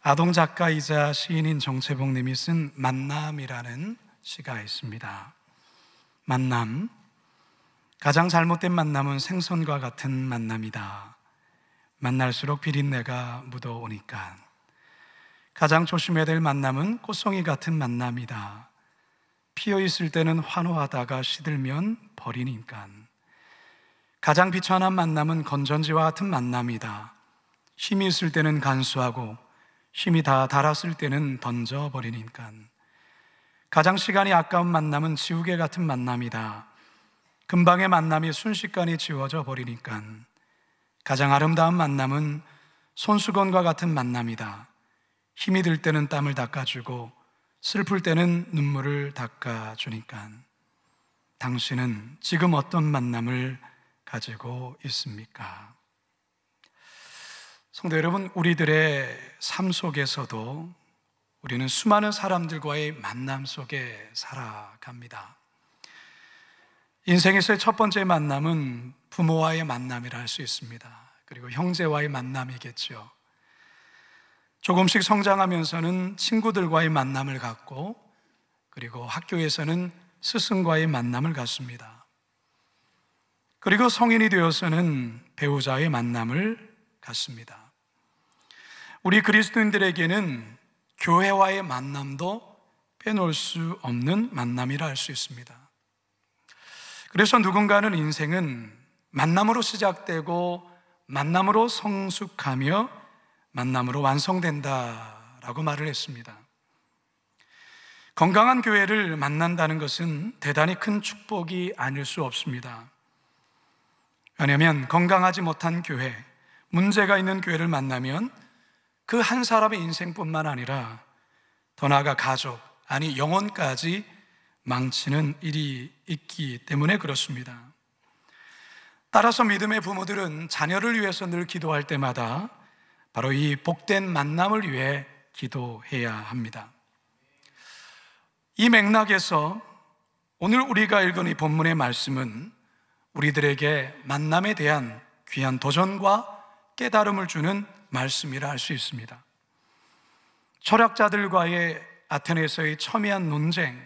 아동 작가이자 시인인 정채복 님이 쓴 만남이라는 시가 있습니다. 만남, 가장 잘못된 만남은 생선과 같은 만남이다. 만날수록 비린내가 묻어오니까. 가장 조심해야 될 만남은 꽃송이 같은 만남이다. 피어있을 때는 환호하다가 시들면 버리니까. 가장 비천한 만남은 건전지와 같은 만남이다. 힘이 있을 때는 간수하고 힘이 다 닳았을 때는 던져버리니까. 가장 시간이 아까운 만남은 지우개 같은 만남이다. 금방의 만남이 순식간에 지워져 버리니까. 가장 아름다운 만남은 손수건과 같은 만남이다. 힘이 들 때는 땀을 닦아주고 슬플 때는 눈물을 닦아주니까. 당신은 지금 어떤 만남을 가지고 있습니까? 성도 여러분, 우리들의 삶 속에서도 우리는 수많은 사람들과의 만남 속에 살아갑니다. 인생에서의 첫 번째 만남은 부모와의 만남이라 할 수 있습니다. 그리고 형제와의 만남이겠죠. 조금씩 성장하면서는 친구들과의 만남을 갖고, 그리고 학교에서는 스승과의 만남을 갖습니다. 그리고 성인이 되어서는 배우자의 만남을 갖습니다. 우리 그리스도인들에게는 교회와의 만남도 빼놓을 수 없는 만남이라 할 수 있습니다. 그래서 누군가는 인생은 만남으로 시작되고 만남으로 성숙하며 만남으로 완성된다라고 말을 했습니다. 건강한 교회를 만난다는 것은 대단히 큰 축복이 아닐 수 없습니다. 왜냐하면 건강하지 못한 교회, 문제가 있는 교회를 만나면 그 한 사람의 인생뿐만 아니라 더 나아가 가족, 아니 영혼까지 망치는 일이 있기 때문에 그렇습니다. 따라서 믿음의 부모들은 자녀를 위해서 늘 기도할 때마다 바로 이 복된 만남을 위해 기도해야 합니다. 이 맥락에서 오늘 우리가 읽은 이 본문의 말씀은 우리들에게 만남에 대한 귀한 도전과 깨달음을 주는 말씀이라 할 수 있습니다. 철학자들과의 아테네에서의 첨예한 논쟁,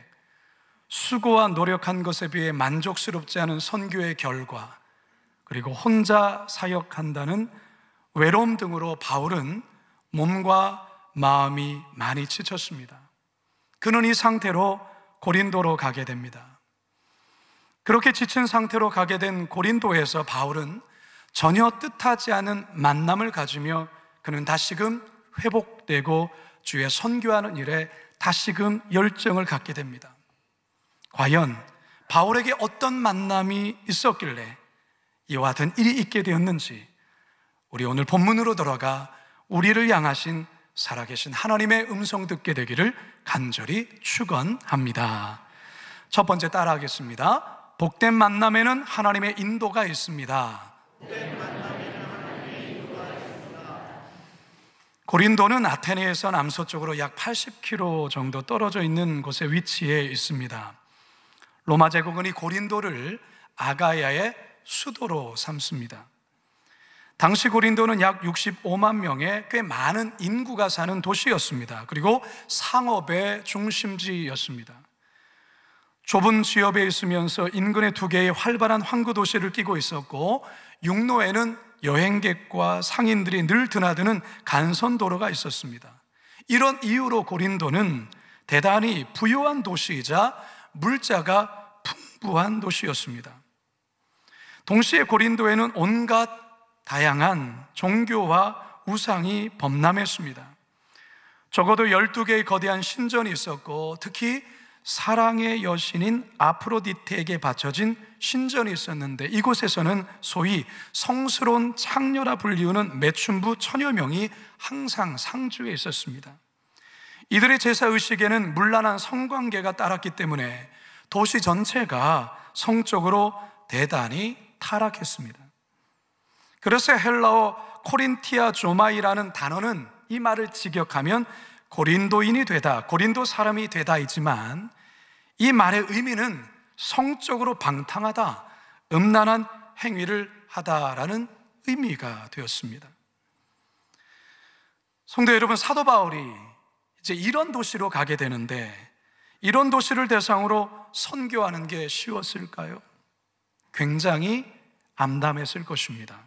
수고와 노력한 것에 비해 만족스럽지 않은 선교의 결과, 그리고 혼자 사역한다는 외로움 등으로 바울은 몸과 마음이 많이 지쳤습니다. 그는 이 상태로 고린도로 가게 됩니다. 그렇게 지친 상태로 가게 된 고린도에서 바울은 전혀 뜻하지 않은 만남을 가지며 그는 다시금 회복되고 주의 선교하는 일에 다시금 열정을 갖게 됩니다. 과연 바울에게 어떤 만남이 있었길래 이와 같은 일이 있게 되었는지 우리 오늘 본문으로 돌아가 우리를 향하신 살아계신 하나님의 음성 듣게 되기를 간절히 축원합니다. 첫 번째 따라하겠습니다. 복된 만남에는 하나님의 인도가 있습니다. 고린도는 아테네에서 남서쪽으로 약 80km 정도 떨어져 있는 곳에 위치해 있습니다. 로마 제국은 이 고린도를 아가야의 수도로 삼습니다. 당시 고린도는 약 65만 명의 꽤 많은 인구가 사는 도시였습니다. 그리고 상업의 중심지였습니다. 좁은 지역에 있으면서 인근에 두 개의 활발한 항구 도시를 끼고 있었고, 육로에는 여행객과 상인들이 늘 드나드는 간선도로가 있었습니다. 이런 이유로 고린도는 대단히 부유한 도시이자 물자가 풍부한 도시였습니다. 동시에 고린도에는 온갖 다양한 종교와 우상이 범람했습니다. 적어도 12개의 거대한 신전이 있었고, 특히 사랑의 여신인 아프로디테에게 바쳐진 신전이 있었는데, 이곳에서는 소위 성스러운 창녀라 불리우는 매춘부 천여 명이 항상 상주해 있었습니다. 이들의 제사의식에는 문란한 성관계가 따랐기 때문에 도시 전체가 성적으로 대단히 타락했습니다. 그래서 헬라어 코린티아 조마이라는 단어는 이 말을 직역하면 고린도인이 되다, 고린도 사람이 되다이지만, 이 말의 의미는 성적으로 방탕하다, 음란한 행위를 하다라는 의미가 되었습니다. 성도 여러분, 사도 바울이 이제 이런 도시로 가게 되는데, 이런 도시를 대상으로 선교하는 게 쉬웠을까요? 굉장히 암담했을 것입니다.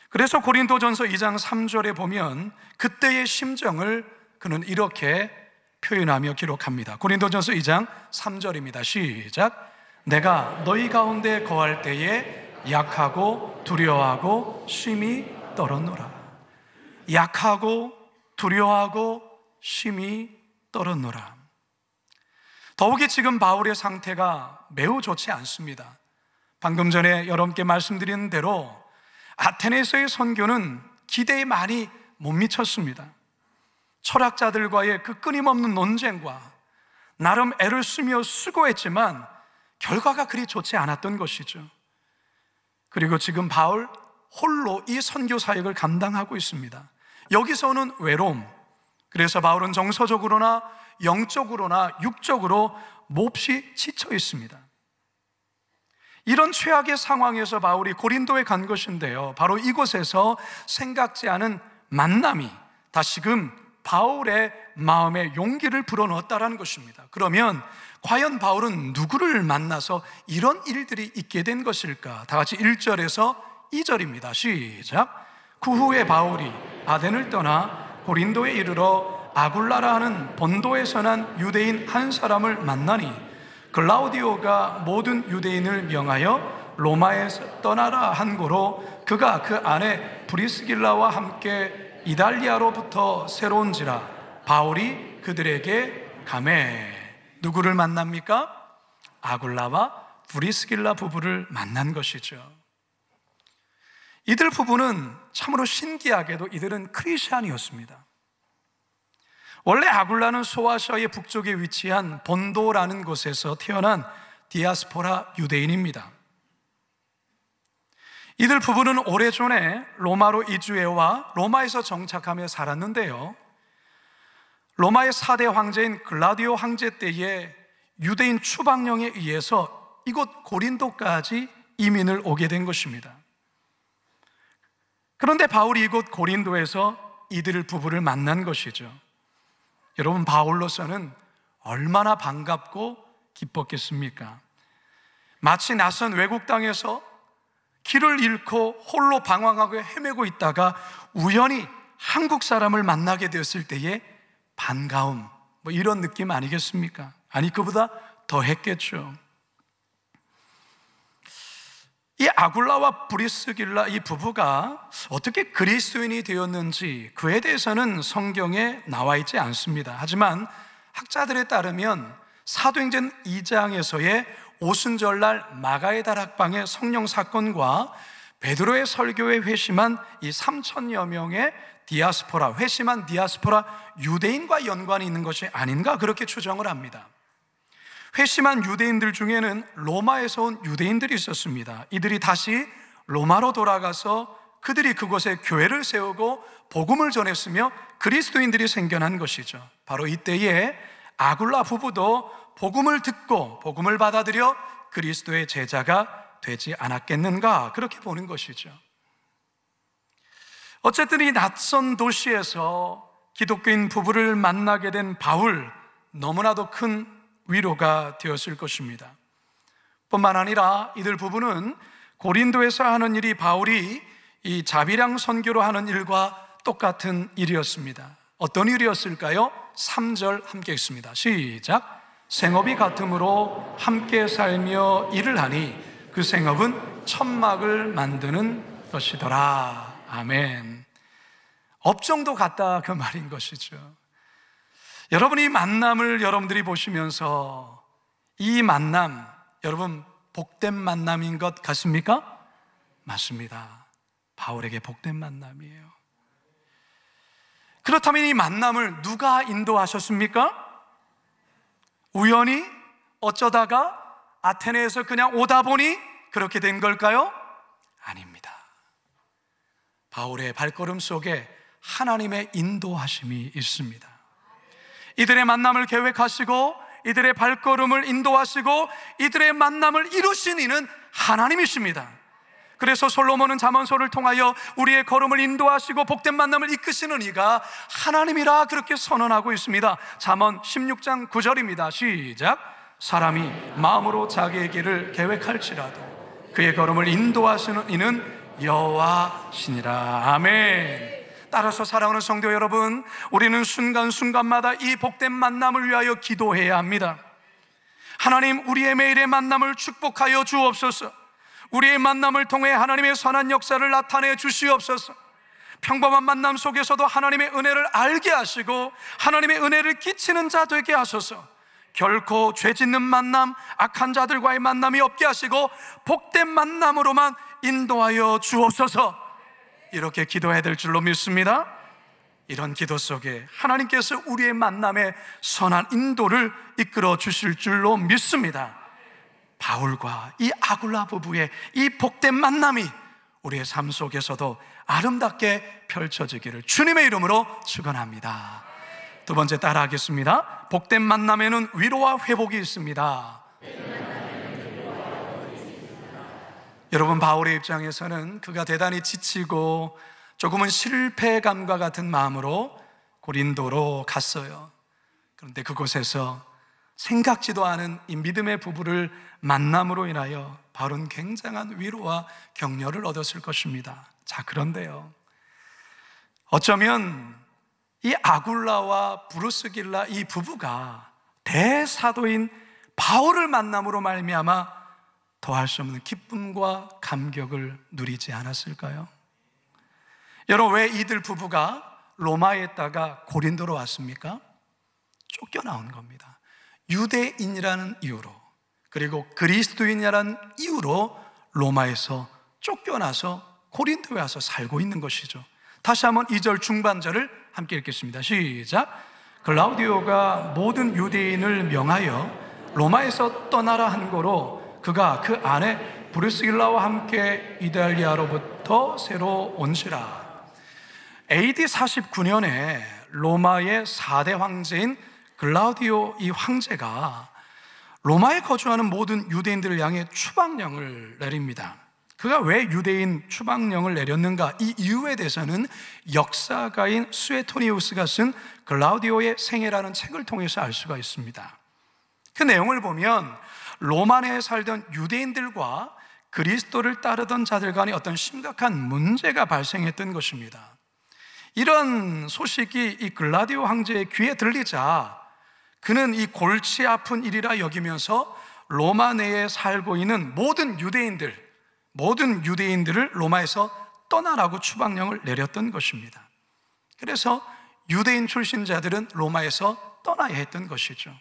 그래서 고린도전서 2장 3절에 보면 그때의 심정을 그는 이렇게 표현하며 기록합니다. 고린도전서 2장 3절입니다. 시작. 내가 너희 가운데 거할 때에 약하고 두려워하고 쉼이 떨었노라. 약하고 두려워하고 쉼이 떨었노라. 더욱이 지금 바울의 상태가 매우 좋지 않습니다. 방금 전에 여러분께 말씀드린 대로 아테네에서의 선교는 기대에 많이 못 미쳤습니다. 철학자들과의 그 끊임없는 논쟁과 나름 애를 쓰며 수고했지만 결과가 그리 좋지 않았던 것이죠. 그리고 지금 바울 홀로 이 선교 사역을 감당하고 있습니다. 여기서 오는 외로움, 그래서 바울은 정서적으로나 영적으로나 육적으로 몹시 지쳐 있습니다. 이런 최악의 상황에서 바울이 고린도에 간 것인데요, 바로 이곳에서 생각지 않은 만남이 다시금 바울의 마음에 용기를 불어넣었다라는 것입니다. 그러면 과연 바울은 누구를 만나서 이런 일들이 있게 된 것일까? 다 같이 1절에서 2절입니다. 시작. 그 후에 바울이 아덴을 떠나 고린도에 이르러 아굴라라 하는 본도에서 난 유대인 한 사람을 만나니 글라우디오가 모든 유대인을 명하여 로마에서 떠나라 한 고로 그가 그 아내 브리스길라와 함께 이달리아로부터 새로 온지라 바울이 그들에게 가매. 누구를 만납니까? 아굴라와 브리스길라 부부를 만난 것이죠. 이들 부부는 참으로 신기하게도 이들은 크리스찬이었습니다. 원래 아굴라는 소아시아의 북쪽에 위치한 본도라는 곳에서 태어난 디아스포라 유대인입니다. 이들 부부는 오래전에 로마로 이주해와 로마에서 정착하며 살았는데요, 로마의 4대 황제인 글라디오 황제 때에 유대인 추방령에 의해서 이곳 고린도까지 이민을 오게 된 것입니다. 그런데 바울이 이곳 고린도에서 이들 부부를 만난 것이죠. 여러분, 바울로서는 얼마나 반갑고 기뻤겠습니까? 마치 낯선 외국 땅에서 길을 잃고 홀로 방황하고 헤매고 있다가 우연히 한국 사람을 만나게 되었을 때의 반가움, 이런 느낌 아니겠습니까? 아니, 그보다 더 했겠죠. 이 아굴라와 브리스길라 이 부부가 어떻게 그리스도인이 되었는지 그에 대해서는 성경에 나와 있지 않습니다. 하지만 학자들에 따르면 사도행전 2장에서의 오순절날 마가의 다락방의 성령 사건과 베드로의 설교에 회심한 이 3천여 명의 디아스포라, 회심한 디아스포라 유대인과 연관이 있는 것이 아닌가, 그렇게 추정을 합니다. 회심한 유대인들 중에는 로마에서 온 유대인들이 있었습니다. 이들이 다시 로마로 돌아가서 그들이 그곳에 교회를 세우고 복음을 전했으며 그리스도인들이 생겨난 것이죠. 바로 이때에 아굴라 부부도 복음을 듣고 복음을 받아들여 그리스도의 제자가 되지 않았겠는가, 그렇게 보는 것이죠. 어쨌든 이 낯선 도시에서 기독교인 부부를 만나게 된 바울, 너무나도 큰 위로가 되었을 것입니다. 뿐만 아니라 이들 부부는 고린도에서 하는 일이 바울이 이 자비랑 선교로 하는 일과 똑같은 일이었습니다. 어떤 일이었을까요? 3절 함께 읽습니다. 시작. 생업이 같으므로 함께 살며 일을 하니 그 생업은 천막을 만드는 것이더라. 아멘. 업종도 같다, 그 말인 것이죠. 여러분, 이 만남을 여러분들이 보시면서 이 만남, 여러분 복된 만남인 것 같습니까? 맞습니다. 바울에게 복된 만남이에요. 그렇다면 이 만남을 누가 인도하셨습니까? 우연히 어쩌다가 아테네에서 그냥 오다 보니 그렇게 된 걸까요? 아닙니다. 바울의 발걸음 속에 하나님의 인도하심이 있습니다. 이들의 만남을 계획하시고 이들의 발걸음을 인도하시고 이들의 만남을 이루신 이는 하나님이십니다. 그래서 솔로몬은 잠언서를 통하여 우리의 걸음을 인도하시고 복된 만남을 이끄시는 이가 하나님이라 그렇게 선언하고 있습니다. 잠언 16장 9절입니다. 시작. 사람이 마음으로 자기의 길을 계획할지라도 그의 걸음을 인도하시는 이는 여호와시니라. 아멘. 따라서 사랑하는 성도 여러분, 우리는 순간순간마다 이 복된 만남을 위하여 기도해야 합니다. 하나님, 우리의 매일의 만남을 축복하여 주옵소서. 우리의 만남을 통해 하나님의 선한 역사를 나타내 주시옵소서. 평범한 만남 속에서도 하나님의 은혜를 알게 하시고 하나님의 은혜를 끼치는 자 되게 하소서. 결코 죄 짓는 만남, 악한 자들과의 만남이 없게 하시고 복된 만남으로만 인도하여 주옵소서. 이렇게 기도해야 될 줄로 믿습니다. 이런 기도 속에 하나님께서 우리의 만남에 선한 인도를 이끌어 주실 줄로 믿습니다. 바울과 이 아굴라 부부의 이 복된 만남이 우리의 삶 속에서도 아름답게 펼쳐지기를 주님의 이름으로 축원합니다. 두 번째 따라하겠습니다. 복된 만남에는 위로와 회복이 있습니다. 여러분, 바울의 입장에서는 그가 대단히 지치고 조금은 실패감과 같은 마음으로 고린도로 갔어요. 그런데 그곳에서 생각지도 않은 이 믿음의 부부를 만남으로 인하여 바울은 굉장한 위로와 격려를 얻었을 것입니다. 자, 그런데요, 어쩌면 이 아굴라와 브루스길라 이 부부가 대사도인 바울을 만남으로 말미암아 더할 수 없는 기쁨과 감격을 누리지 않았을까요? 여러분, 왜 이들 부부가 로마에 있다가 고린도로 왔습니까? 쫓겨나온 겁니다. 유대인이라는 이유로, 그리고 그리스도인이라는 이유로 로마에서 쫓겨나서 고린도에 와서 살고 있는 것이죠. 다시 한번 2절 중반절을 함께 읽겠습니다. 시작. 글라우디오가 모든 유대인을 명하여 로마에서 떠나라 한 거로 그가 그 안에 브루스길라와 함께 이달리아로부터 새로 온시라. AD 49년에 로마의 4대 황제인 글라우디오 이 황제가 로마에 거주하는 모든 유대인들을 향해 추방령을 내립니다. 그가 왜 유대인 추방령을 내렸는가? 이 이유에 대해서는 역사가인 수에토니우스가 쓴 글라우디오의 생애라는 책을 통해서 알 수가 있습니다. 그 내용을 보면 로마 내에 살던 유대인들과 그리스도를 따르던 자들 간에 어떤 심각한 문제가 발생했던 것입니다. 이런 소식이 이 글라디오 황제의 귀에 들리자 그는 이 골치 아픈 일이라 여기면서 로마 내에 살고 있는 모든 유대인들을 로마에서 떠나라고 추방령을 내렸던 것입니다. 그래서 유대인 출신 자들은 로마에서 떠나야 했던 것이죠.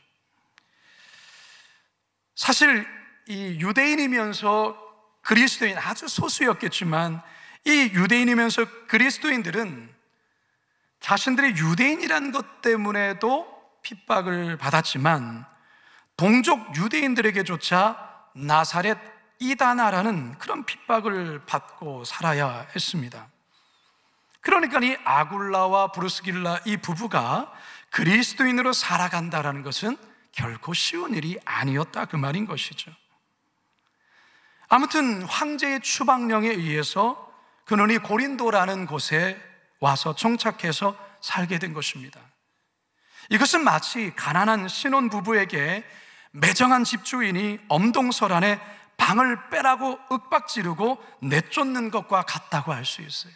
사실 이 유대인이면서 그리스도인, 아주 소수였겠지만 이 유대인이면서 그리스도인들은 자신들이 유대인이라는 것 때문에도 핍박을 받았지만 동족 유대인들에게조차 나사렛 이다나라는 그런 핍박을 받고 살아야 했습니다. 그러니까 이 아굴라와 브루스길라 이 부부가 그리스도인으로 살아간다는 것은 결코 쉬운 일이 아니었다, 그 말인 것이죠. 아무튼 황제의 추방령에 의해서 그는 이 고린도라는 곳에 와서 정착해서 살게 된 것입니다. 이것은 마치 가난한 신혼부부에게 매정한 집주인이 엄동설 안에 방을 빼라고 윽박지르고 내쫓는 것과 같다고 할 수 있어요.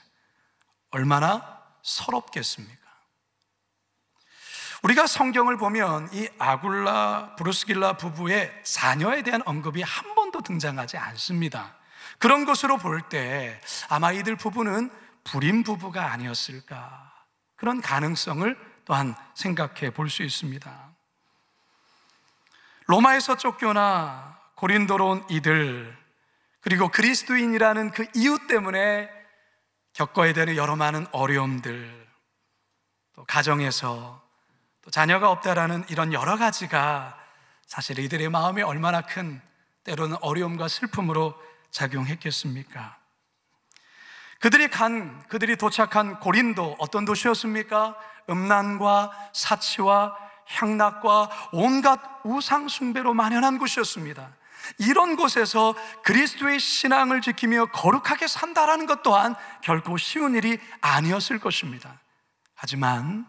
얼마나 서럽겠습니까? 우리가 성경을 보면 이 아굴라, 브루스길라 부부의 자녀에 대한 언급이 한 번도 등장하지 않습니다. 그런 것으로 볼 때 아마 이들 부부는 불임 부부가 아니었을까, 그런 가능성을 또한 생각해 볼 수 있습니다. 로마에서 쫓겨나 고린도로 온 이들, 그리고 그리스도인이라는 그 이유 때문에 겪어야 되는 여러 많은 어려움들, 또 가정에서 또 자녀가 없다라는 이런 여러 가지가 사실 이들의 마음에 얼마나 큰, 때로는 어려움과 슬픔으로 작용했겠습니까? 그들이 도착한 고린도, 어떤 도시였습니까? 음란과 사치와 향락과 온갖 우상 숭배로 만연한 곳이었습니다. 이런 곳에서 그리스도의 신앙을 지키며 거룩하게 산다라는 것 또한 결코 쉬운 일이 아니었을 것입니다. 하지만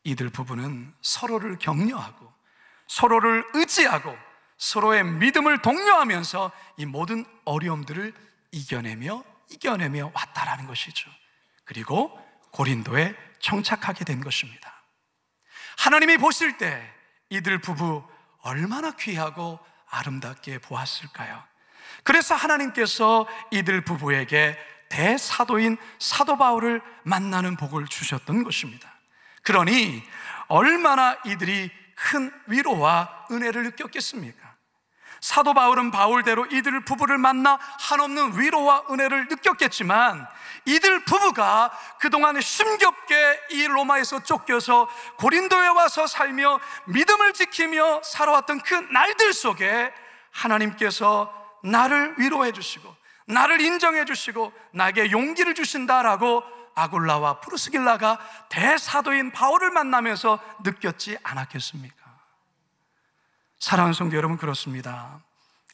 이들 부부는 서로를 격려하고 서로를 의지하고 서로의 믿음을 독려하면서 이 모든 어려움들을 이겨내며 왔다라는 것이죠. 그리고 고린도에 정착하게 된 것입니다. 하나님이 보실 때 이들 부부 얼마나 귀하고 아름답게 보았을까요? 그래서 하나님께서 이들 부부에게 대사도인 사도 바울을 만나는 복을 주셨던 것입니다. 그러니 얼마나 이들이 큰 위로와 은혜를 느꼈겠습니까? 사도 바울은 바울대로 이들 부부를 만나 한없는 위로와 은혜를 느꼈겠지만, 이들 부부가 그동안 힘겹게 이 로마에서 쫓겨서 고린도에 와서 살며 믿음을 지키며 살아왔던 그 날들 속에 하나님께서 나를 위로해 주시고 나를 인정해 주시고 나에게 용기를 주신다라고 아굴라와 프르스길라가 대사도인 바울을 만나면서 느꼈지 않았겠습니까? 사랑하는 성도 여러분, 그렇습니다.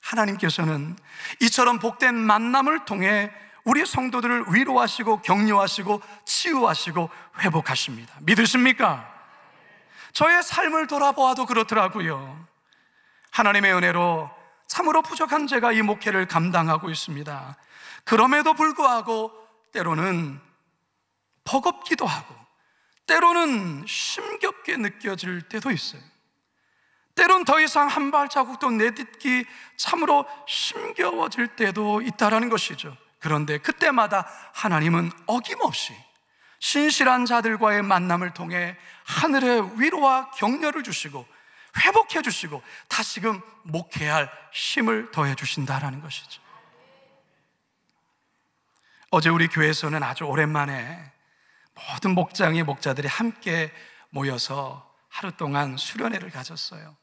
하나님께서는 이처럼 복된 만남을 통해 우리 성도들을 위로하시고 격려하시고 치유하시고 회복하십니다. 믿으십니까? 저의 삶을 돌아보아도 그렇더라고요. 하나님의 은혜로 참으로 부족한 제가 이 목회를 감당하고 있습니다. 그럼에도 불구하고 때로는 버겁기도 하고 때로는 힘겹게 느껴질 때도 있어요. 때론 더 이상 한 발자국도 내딛기 참으로 힘겨워질 때도 있다라는 것이죠. 그런데 그때마다 하나님은 어김없이 신실한 자들과의 만남을 통해 하늘의 위로와 격려를 주시고 회복해 주시고 다시금 목회할 힘을 더해 주신다라는 것이죠. 어제 우리 교회에서는 아주 오랜만에 모든 목장의 목자들이 함께 모여서 하루 동안 수련회를 가졌어요.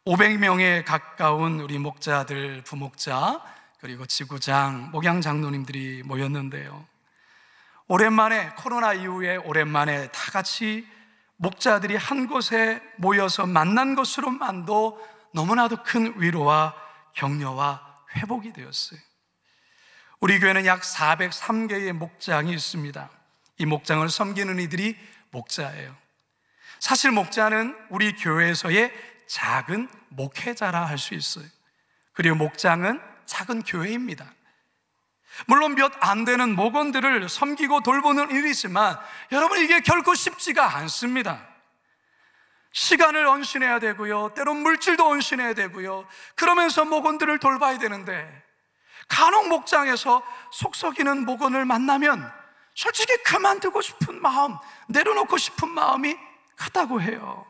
500명에 가까운 우리 목자들, 부목자, 그리고 지구장, 목양 장로님들이 모였는데요, 오랜만에, 코로나 이후에 오랜만에 다 같이 목자들이 한 곳에 모여서 만난 것으로만도 너무나도 큰 위로와 격려와 회복이 되었어요. 우리 교회는 약 403개의 목장이 있습니다. 이 목장을 섬기는 이들이 목자예요. 사실 목자는 우리 교회에서의 작은 목회자라 할 수 있어요. 그리고 목장은 작은 교회입니다. 물론 몇 안 되는 목원들을 섬기고 돌보는 일이지만 여러분, 이게 결코 쉽지가 않습니다. 시간을 헌신해야 되고요, 때론 물질도 헌신해야 되고요, 그러면서 목원들을 돌봐야 되는데, 간혹 목장에서 속 썩이는 목원을 만나면 솔직히 그만두고 싶은 마음, 내려놓고 싶은 마음이 크다고 해요.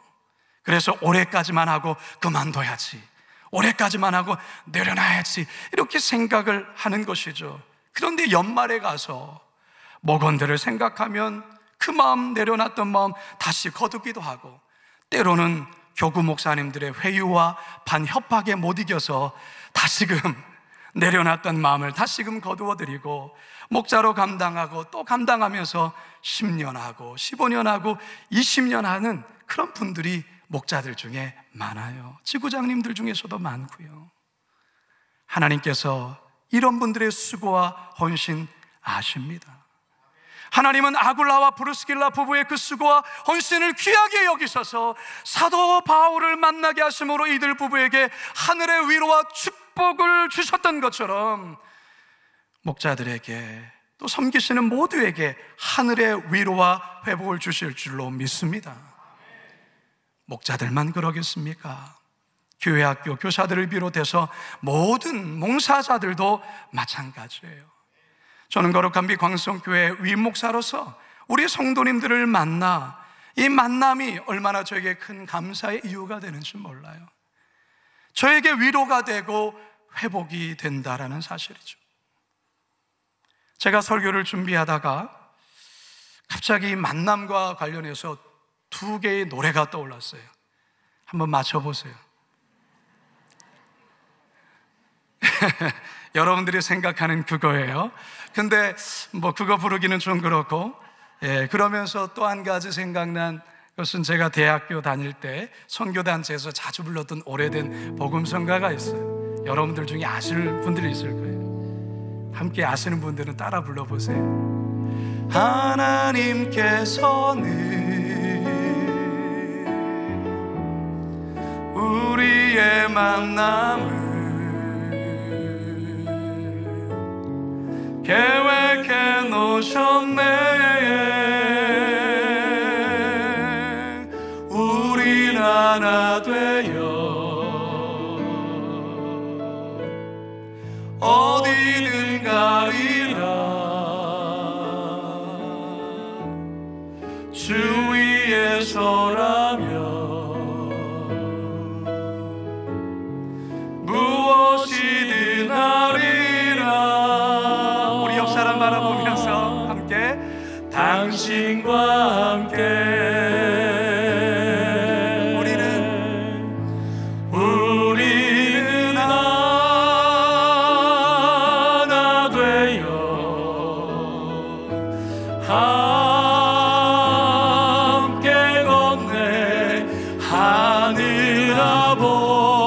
그래서 올해까지만 하고 그만둬야지, 올해까지만 하고 내려놔야지, 이렇게 생각을 하는 것이죠. 그런데 연말에 가서 목원들을 생각하면 그 마음, 내려놨던 마음 다시 거두기도 하고, 때로는 교구 목사님들의 회유와 반협박에 못 이겨서 다시금 내려놨던 마음을 다시금 거두어드리고 목자로 감당하고 또 감당하면서 10년 하고 15년 하고 20년 하는 그런 분들이 목자들 중에 많아요. 지구장님들 중에서도 많고요. 하나님께서 이런 분들의 수고와 헌신 아십니다. 하나님은 아굴라와 브루스길라 부부의 그 수고와 헌신을 귀하게 여기셔서 사도 바울을 만나게 하심으로 이들 부부에게 하늘의 위로와 축복을 주셨던 것처럼 목자들에게 또 섬기시는 모두에게 하늘의 위로와 회복을 주실 줄로 믿습니다. 목자들만 그러겠습니까? 교회 학교 교사들을 비롯해서 모든 봉사자들도 마찬가지예요. 저는 거룩한 비 광성교회 위목사로서 우리 성도님들을 만나 이 만남이 얼마나 저에게 큰 감사의 이유가 되는지 몰라요. 저에게 위로가 되고 회복이 된다라는 사실이죠. 제가 설교를 준비하다가 갑자기 만남과 관련해서 두 개의 노래가 떠올랐어요. 한번 맞춰보세요. 여러분들이 생각하는 그거예요. 근데 뭐 그거 부르기는 좀 그렇고, 그러면서 또 한 가지 생각난 그것은 제가 대학교 다닐 때 선교단체에서 자주 불렀던 오래된 복음성가가 있어요. 여러분들 중에 아시는 분들이 있을 거예요. 함께 아시는 분들은 따라 불러보세요. 하나님께서는 우리의 만남을 계획해 놓으셨네. 우린 하나 되어 어디든 가리라. 주 위에 서라면 무엇이든 하리라. 우리 옆 사람 바라보면서 함께 당신과 함께 우리는 하나 되어 함께 걷네. 하늘 아버지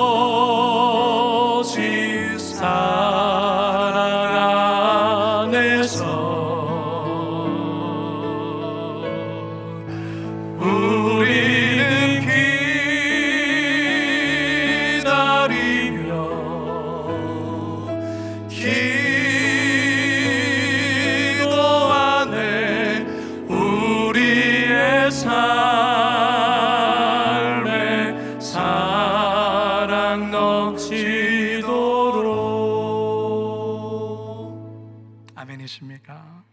사랑 안에서 우리는 기다리며 기도하네. 우리의 삶에 사랑 넘치도록. 아멘이십니까?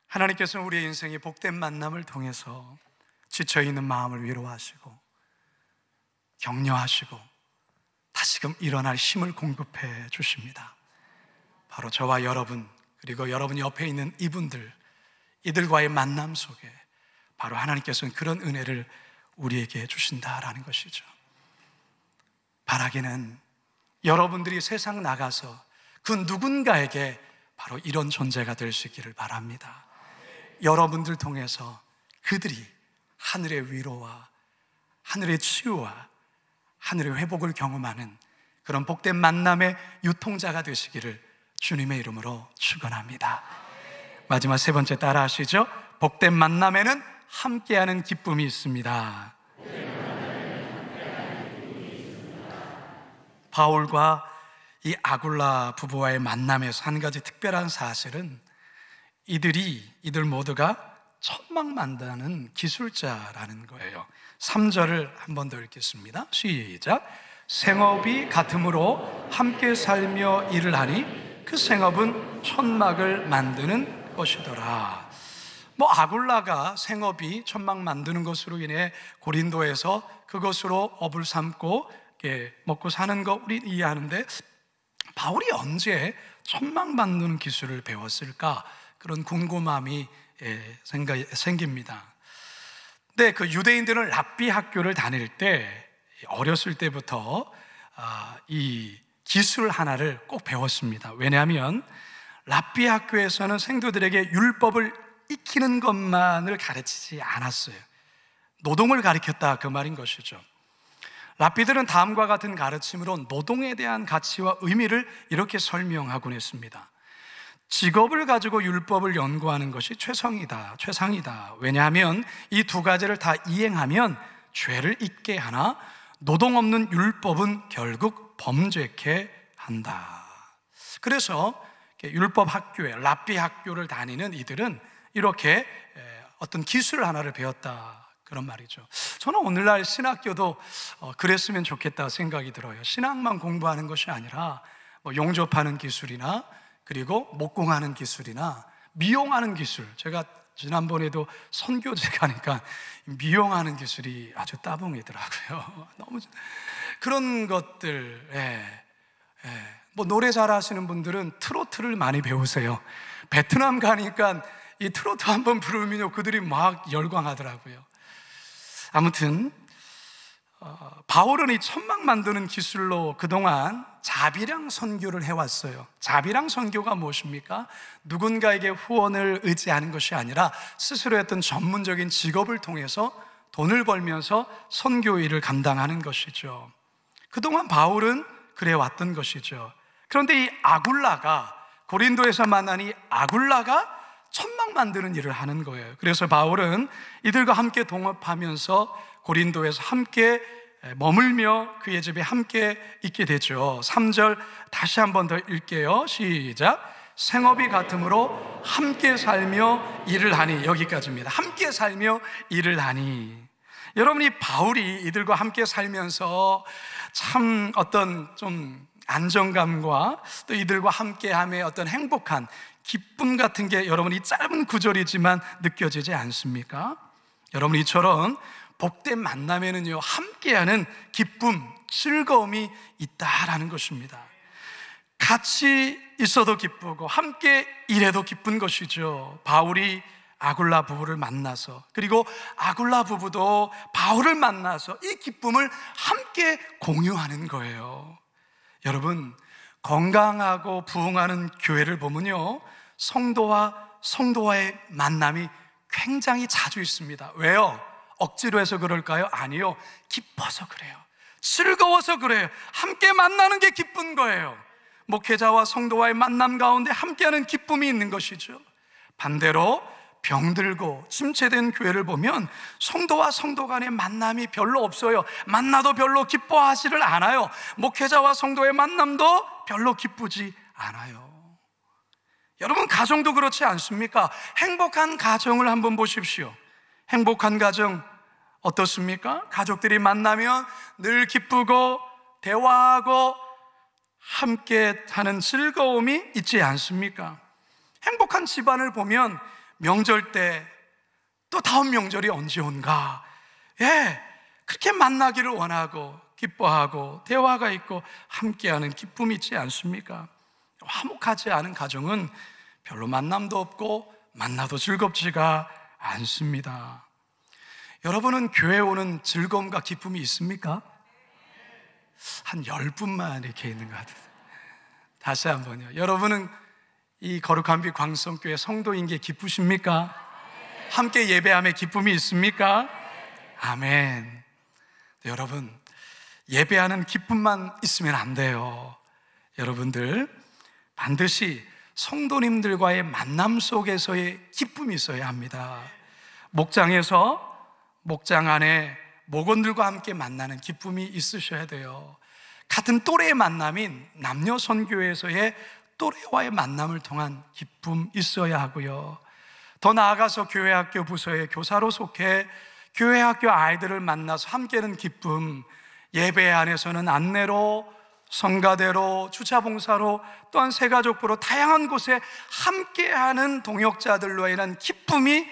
하나님께서는 우리의 인생의 복된 만남을 통해서 지쳐있는 마음을 위로하시고 격려하시고 다시금 일어날 힘을 공급해 주십니다. 바로 저와 여러분, 그리고 여러분 옆에 있는 이들과의 만남 속에 바로 하나님께서는 그런 은혜를 우리에게 주신다라는 것이죠. 바라기는 여러분들이 세상 나가서 그 누군가에게 바로 이런 존재가 될 수 있기를 바랍니다. 여러분들 통해서 그들이 하늘의 위로와 하늘의 치유와 하늘의 회복을 경험하는 그런 복된 만남의 유통자가 되시기를 주님의 이름으로 축원합니다. 마지막 세 번째 따라 하시죠. 복된 만남에는 함께하는 기쁨이 있습니다. 바울과 이 아굴라 부부와의 만남에서 한 가지 특별한 사실은 이들 모두가 천막만드는 기술자라는 거예요. 3절을 한 번 더 읽겠습니다. 시작. 생업이 같으므로 함께 살며 일을 하니 그 생업은 천막을 만드는 것이더라. 아굴라가 생업이 천막 만드는 것으로 인해 고린도에서 그것으로 업을 삼고 먹고 사는 거 우리 이해하는데, 바울이 언제 천막 만드는 기술을 배웠을까? 그런 궁금함이 생깁니다. 근데 그 유대인들은 랍비 학교를 다닐 때 어렸을 때부터 이 기술 하나를 꼭 배웠습니다. 왜냐하면 랍비 학교에서는 생徒들에게 율법을 익히는 것만을 가르치지 않았어요. 노동을 가르쳤다, 그 말인 것이죠. 랍비들은 다음과 같은 가르침으로 노동에 대한 가치와 의미를 이렇게 설명하곤 했습니다. 직업을 가지고 율법을 연구하는 것이 최상이다. 왜냐하면 이 두 가지를 다 이행하면 죄를 잊게 하나 노동 없는 율법은 결국 범죄케 한다. 그래서 율법 학교에 랍비 학교를 다니는 이들은 이렇게 어떤 기술 하나를 배웠다, 그런 말이죠. 저는 오늘날 신학교도 그랬으면 좋겠다 생각이 들어요. 신학만 공부하는 것이 아니라 용접하는 기술이나 그리고 목공하는 기술이나 미용하는 기술, 제가 지난번에도 선교제 가니까 미용하는 기술이 아주 따봉이더라고요. 너무 그런 것들. 노래 잘하시는 분들은 트로트를 많이 배우세요. 베트남 가니까 이 트로트 한번 부르면요 그들이 막 열광하더라고요. 아무튼 바울은 이 천막 만드는 기술로 그동안 자비랑 선교를 해왔어요. 자비랑 선교가 무엇입니까? 누군가에게 후원을 의지하는 것이 아니라 스스로 했던 전문적인 직업을 통해서 돈을 벌면서 선교 일을 감당하는 것이죠. 그동안 바울은 그래왔던 것이죠. 그런데 이 아굴라가, 고린도에서 만난 이 아굴라가 천막 만드는 일을 하는 거예요. 그래서 바울은 이들과 함께 동업하면서 고린도에서 함께 머물며 그의 집에 함께 있게 되죠. 3절 다시 한 번 더 읽게요. 시작. 생업이 같으므로 함께 살며 일을 하니. 여기까지입니다. 함께 살며 일을 하니. 여러분이 바울이 이들과 함께 살면서 참 어떤 좀 안정감과 또 이들과 함께함의 어떤 행복한 기쁨 같은 게 여러분 이 짧은 구절이지만 느껴지지 않습니까? 여러분 이처럼 복된 만남에는요, 함께하는 기쁨, 즐거움이 있다라는 것입니다. 같이 있어도 기쁘고 함께 일해도 기쁜 것이죠. 바울이 아굴라 부부를 만나서, 그리고 아굴라 부부도 바울을 만나서 이 기쁨을 함께 공유하는 거예요. 여러분, 건강하고 부흥하는 교회를 보면요, 성도와의 만남이 굉장히 자주 있습니다. 왜요? 억지로 해서 그럴까요? 아니요, 기뻐서 그래요. 즐거워서 그래요. 함께 만나는 게 기쁜 거예요. 목회자와 성도와의 만남 가운데 함께하는 기쁨이 있는 것이죠. 반대로 병들고 침체된 교회를 보면 성도와 성도 간의 만남이 별로 없어요. 만나도 별로 기뻐하지를 않아요. 목회자와 성도의 만남도 별로 기쁘지 않아요. 여러분, 가정도 그렇지 않습니까? 행복한 가정을 한번 보십시오. 행복한 가정 어떻습니까? 가족들이 만나면 늘 기쁘고 대화하고 함께 하는 즐거움이 있지 않습니까? 행복한 집안을 보면 명절 때 또 다음 명절이 언제 온가, 그렇게 만나기를 원하고 기뻐하고 대화가 있고 함께하는 기쁨이 있지 않습니까? 화목하지 않은 가정은 별로 만남도 없고 만나도 즐겁지가 않습니다. 여러분은 교회 오는 즐거움과 기쁨이 있습니까? 한 10분만 이렇게 있는 것 같아요. 다시 한번요. 여러분은 이 거룩한 빛 광성교회 성도인 게 기쁘십니까? 함께 예배함에 기쁨이 있습니까? 아멘. 여러분, 예배하는 기쁨만 있으면 안 돼요. 여러분들 반드시 성도님들과의 만남 속에서의 기쁨이 있어야 합니다. 목장에서 목장 안에 목원들과 함께 만나는 기쁨이 있으셔야 돼요. 같은 또래의 만남인 남녀 선교회에서의 또래와의 만남을 통한 기쁨 있어야 하고요. 더 나아가서 교회 학교 부서의 교사로 속해 교회 학교 아이들을 만나서 함께하는 기쁨, 예배 안에서는 안내로, 성가대로, 주차봉사로, 또한 새가족부로 다양한 곳에 함께하는 동역자들로 인한 기쁨이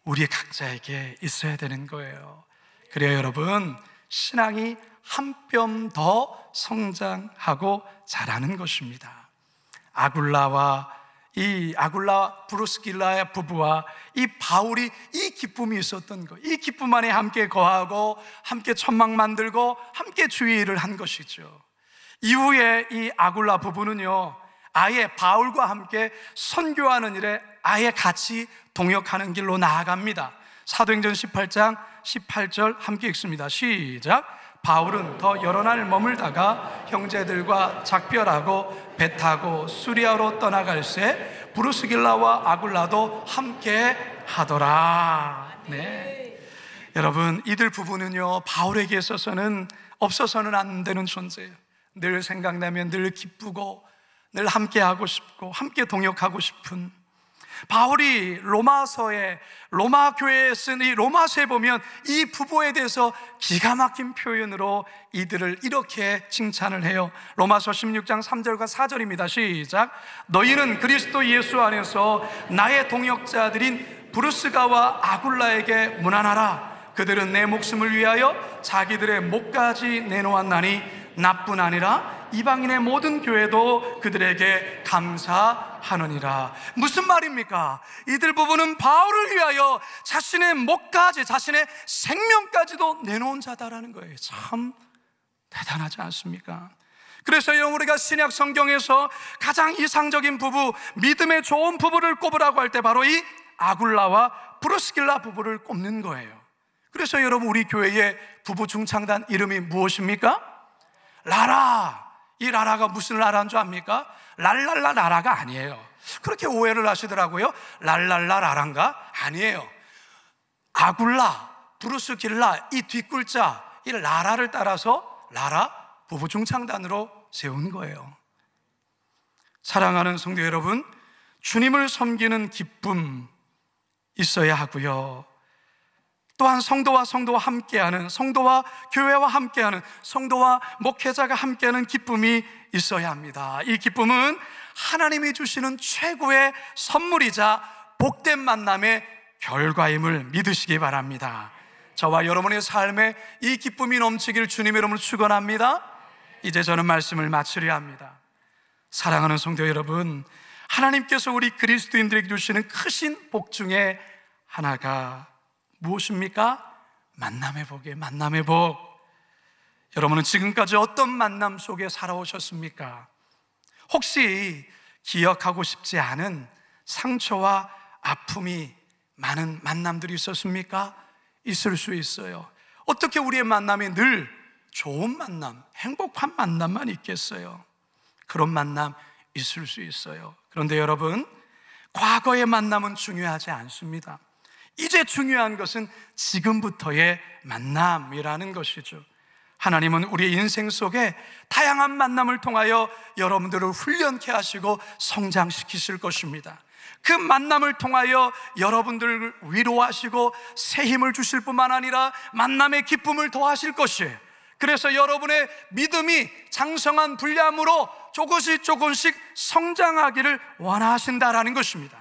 우리 각자에게 있어야 되는 거예요. 그래야 여러분, 신앙이 한 뼘 더 성장하고 자라는 것입니다. 아굴라 브루스길라의 부부와 이 바울이 이 기쁨이 있었던 것, 이 기쁨 안에 함께 거하고 함께 천막 만들고 함께 주의 일을 한 것이죠. 이후에 이 아굴라 부부는요, 아예 바울과 함께 선교하는 일에 아예 같이 동역하는 길로 나아갑니다. 사도행전 18장 18절 함께 읽습니다. 시작. 바울은 더 여러 날 머물다가 형제들과 작별하고 배 타고 수리아로 떠나갈새 브루스길라와 아굴라도 함께 하더라. 네. 여러분, 이들 부부는요, 바울에게 있어서는 없어서는 안 되는 존재예요. 늘 생각나면 늘 기쁘고 늘 함께 하고 싶고 함께 동역하고 싶은, 바울이 로마 교회에 쓴 이 로마서에 보면 이 부부에 대해서 기가 막힌 표현으로 이들을 이렇게 칭찬을 해요. 로마서 16장 3절과 4절입니다. 시작. 너희는 그리스도 예수 안에서 나의 동역자들인 브루스가와 아굴라에게 문안하라. 그들은 내 목숨을 위하여 자기들의 목까지 내놓았나니 나뿐 아니라 이방인의 모든 교회도 그들에게 감사하느니라. 무슨 말입니까? 이들 부부는 바울을 위하여 자신의 목까지, 자신의 생명까지도 내놓은 자다라는 거예요. 참 대단하지 않습니까? 그래서 여러분, 우리가 신약 성경에서 가장 이상적인 부부, 믿음의 좋은 부부를 꼽으라고 할 때 바로 이 아굴라와 브리스길라 부부를 꼽는 거예요. 그래서 여러분, 우리 교회의 부부 중창단 이름이 무엇입니까? 라라. 이 라라가 무슨 라라인 줄 압니까? 랄랄라 라라가 아니에요. 그렇게 오해를 하시더라고요. 랄랄라 라란가? 아니에요. 아굴라, 브리스길라, 이 뒷글자, 이 라라를 따라서 라라 부부 중창단으로 세운 거예요. 사랑하는 성도 여러분, 주님을 섬기는 기쁨 있어야 하고요, 또한 성도와 함께하는, 성도와 교회와 함께하는, 성도와 목회자가 함께하는 기쁨이 있어야 합니다. 이 기쁨은 하나님이 주시는 최고의 선물이자 복된 만남의 결과임을 믿으시기 바랍니다. 저와 여러분의 삶에 이 기쁨이 넘치기를 주님의 이름으로 축원합니다. 이제 저는 말씀을 마치려 합니다. 사랑하는 성도 여러분, 하나님께서 우리 그리스도인들에게 주시는 크신 복 중에 하나가 무엇입니까? 만남의 복이에요. 만남의 복. 여러분은 지금까지 어떤 만남 속에 살아오셨습니까? 혹시 기억하고 싶지 않은 상처와 아픔이 많은 만남들이 있었습니까? 있을 수 있어요. 어떻게 우리의 만남이 늘 좋은 만남, 행복한 만남만 있겠어요? 그런 만남 있을 수 있어요. 그런데 여러분, 과거의 만남은 중요하지 않습니다. 이제 중요한 것은 지금부터의 만남이라는 것이죠. 하나님은 우리의 인생 속에 다양한 만남을 통하여 여러분들을 훈련케 하시고 성장시키실 것입니다. 그 만남을 통하여 여러분들을 위로하시고 새 힘을 주실 뿐만 아니라 만남의 기쁨을 더하실 것이에요. 그래서 여러분의 믿음이 장성한 분량으로 조금씩 성장하기를 원하신다라는 것입니다.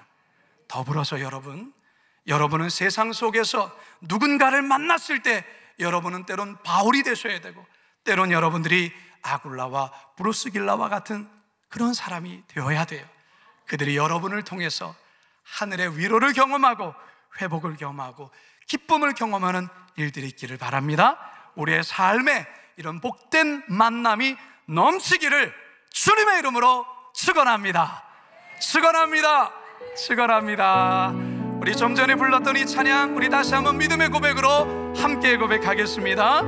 더불어서 여러분은 세상 속에서 누군가를 만났을 때 여러분은 때론 바울이 되셔야 되고, 때론 여러분들이 아굴라와 브리스길라와 같은 그런 사람이 되어야 돼요. 그들이 여러분을 통해서 하늘의 위로를 경험하고 회복을 경험하고 기쁨을 경험하는 일들이 있기를 바랍니다. 우리의 삶에 이런 복된 만남이 넘치기를 주님의 이름으로 축원합니다. 축원합니다. 우리 좀 전에 불렀던 이 찬양, 우리 다시 한번 믿음의 고백으로 함께 고백하겠습니다.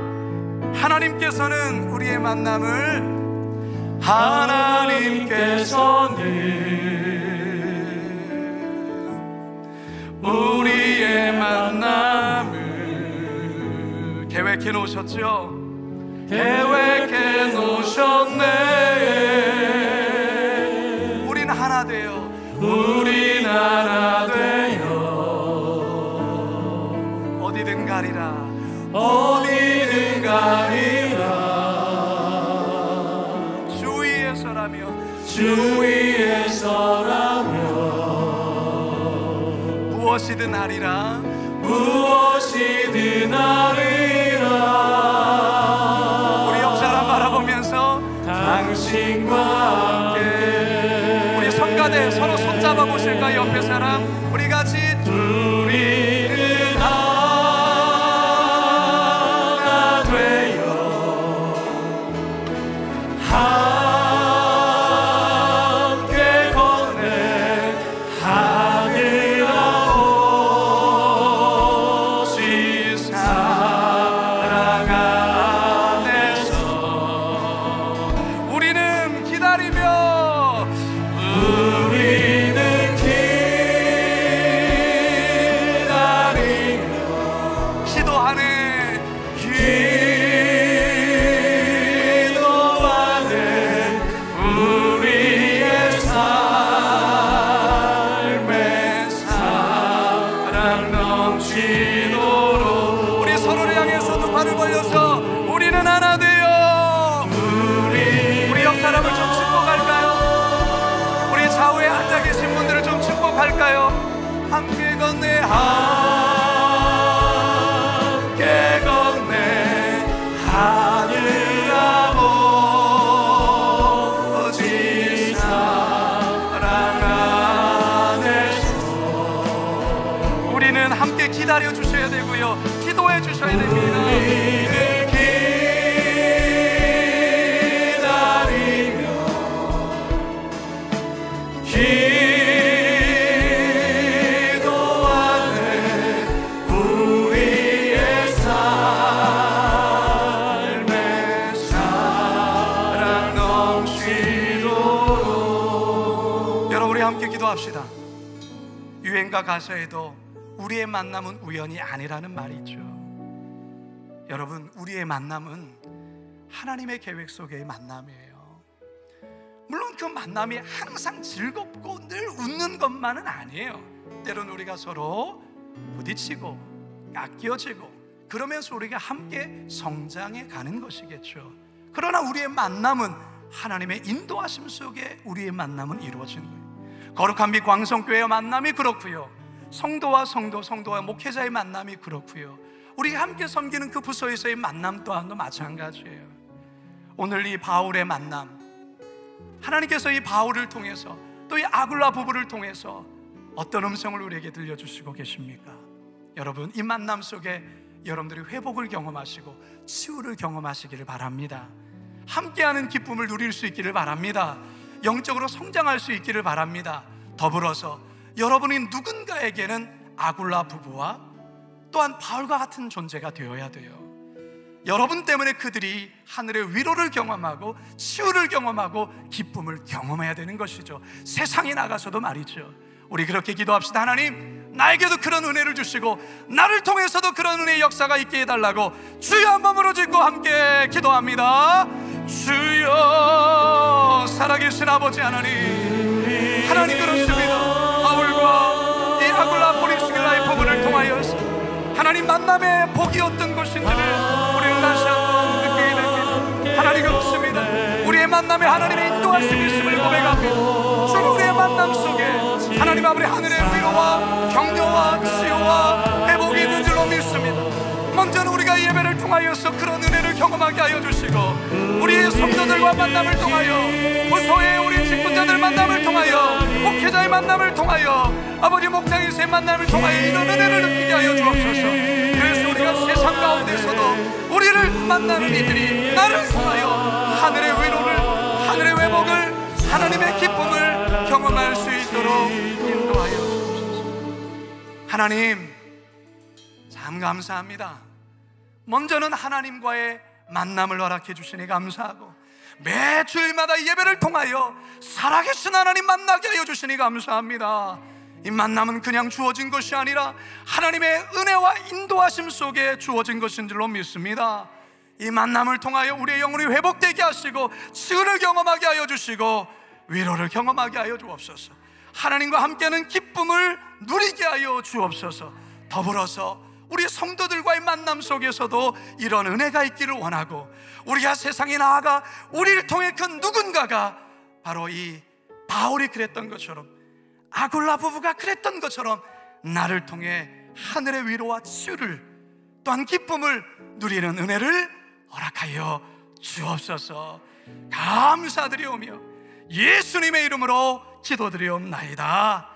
하나님께서는 우리의 만남을, 우리의 만남을 계획해 놓으셨죠? 계획해 놓으셨네. 우린 하나 되어 어디든 가리라. 주위에 서라며 무엇이든 하리라. 우리 옆 사람 바라보면서 당신과 함께. 우리 성가대 서로 손잡아 보실까? 옆에 사람 우리 같이 우리는 하나 되어 함께 걷네. 하늘 아버지 사랑 안에서 우리는 기다리며 우리의 삶에 사랑 넘치도록 우리 서로를 향해서 두 팔을 벌려서 우리는 하나 되어 우리 옆 사람을 좀 축복할까요? 우리 좌우에 앉아 계신 분들을 좀 축복할까요? 함께 걷네. 함께 걷네. 하늘 아버지 우리는 함께 기다려 주셔야 되고요, 기도해 주셔야 됩니다. 기도합시다. 유행가 가사에도 우리의 만남은 우연이 아니라는 말이 있죠. 여러분, 우리의 만남은 하나님의 계획 속의 만남이에요. 물론 그 만남이 항상 즐겁고 늘 웃는 것만은 아니에요. 때로는 우리가 서로 부딪히고 깎여지고 그러면서 우리가 함께 성장해 가는 것이겠죠. 그러나 우리의 만남은 하나님의 인도하심 속에 우리의 만남은 이루어지는 거예요. 거룩한 빛 광성교회의 만남이 그렇고요, 성도와 성도와 목회자의 만남이 그렇고요, 우리가 함께 섬기는 그 부서에서의 만남 또한도 마찬가지예요. 오늘 이 바울의 만남, 하나님께서 이 바울을 통해서 또 이 아굴라 부부를 통해서 어떤 음성을 우리에게 들려주시고 계십니까? 여러분, 이 만남 속에 여러분들이 회복을 경험하시고 치유를 경험하시기를 바랍니다. 함께하는 기쁨을 누릴 수 있기를 바랍니다. 영적으로 성장할 수 있기를 바랍니다. 더불어서 여러분이 누군가에게는 아굴라 부부와 또한 바울과 같은 존재가 되어야 돼요. 여러분 때문에 그들이 하늘의 위로를 경험하고 치유를 경험하고 기쁨을 경험해야 되는 것이죠. 세상에 나가서도 말이죠. 우리 그렇게 기도합시다. 하나님, 나에게도 그런 은혜를 주시고 나를 통해서도 그런 은혜의 역사가 있게 해달라고 주여 한 몸으로 짓고 함께 기도합니다. 주여, 살아계신 아버지 하나님, 하나님 그렇습니다. 바울과 이 아굴라 브리스길라의 부분을 통하여서 하나님 만남의 복이었던 것인지를 우리는 다시 한번 느끼게 됩니다. 하나님 그렇습니다. 우리의 만남에 하나님의 인도하심이 있음을 고백합니다. 주로 우리의 만남 속에 하나님 아버지 하늘의 위로와 격려와 치유와 회복이 있는 줄로 믿습니다. 먼저는 우리가 예배를 통하여서 그런 은혜를 경험하게 하여 주시고, 우리의 성도들과 만남을 통하여, 부서의 우리 직분자들 만남을 통하여, 목회자의 만남을 통하여, 아버지 목장에서의 만남을 통하여 이런 은혜를 느끼게 하여 주옵소서. 그래서 우리가 세상 가운데서도 우리를 만나는 이들이 나를 통하여 하늘의 위로를, 하늘의 회복을, 하나님의 기쁨을 경험할 수 있도록 인도하여 주옵소서. 하나님 참 감사합니다. 먼저는 하나님과의 만남을 허락해 주시니 감사하고, 매 주일마다 예배를 통하여 살아계신 하나님 만나게 하여 주시니 감사합니다. 이 만남은 그냥 주어진 것이 아니라 하나님의 은혜와 인도하심 속에 주어진 것인 줄로 믿습니다. 이 만남을 통하여 우리의 영혼이 회복되게 하시고 치유를 경험하게 하여 주시고 위로를 경험하게 하여 주옵소서. 하나님과 함께하는 기쁨을 누리게 하여 주옵소서. 더불어서 우리 성도들과의 만남 속에서도 이런 은혜가 있기를 원하고, 우리가 세상에 나아가 우리를 통해 그 누군가가 바로 이 바울이 그랬던 것처럼, 아굴라 부부가 그랬던 것처럼 나를 통해 하늘의 위로와 치유를, 또한 기쁨을 누리는 은혜를 허락하여 주옵소서. 감사드리오며 예수님의 이름으로 기도드리옵나이다.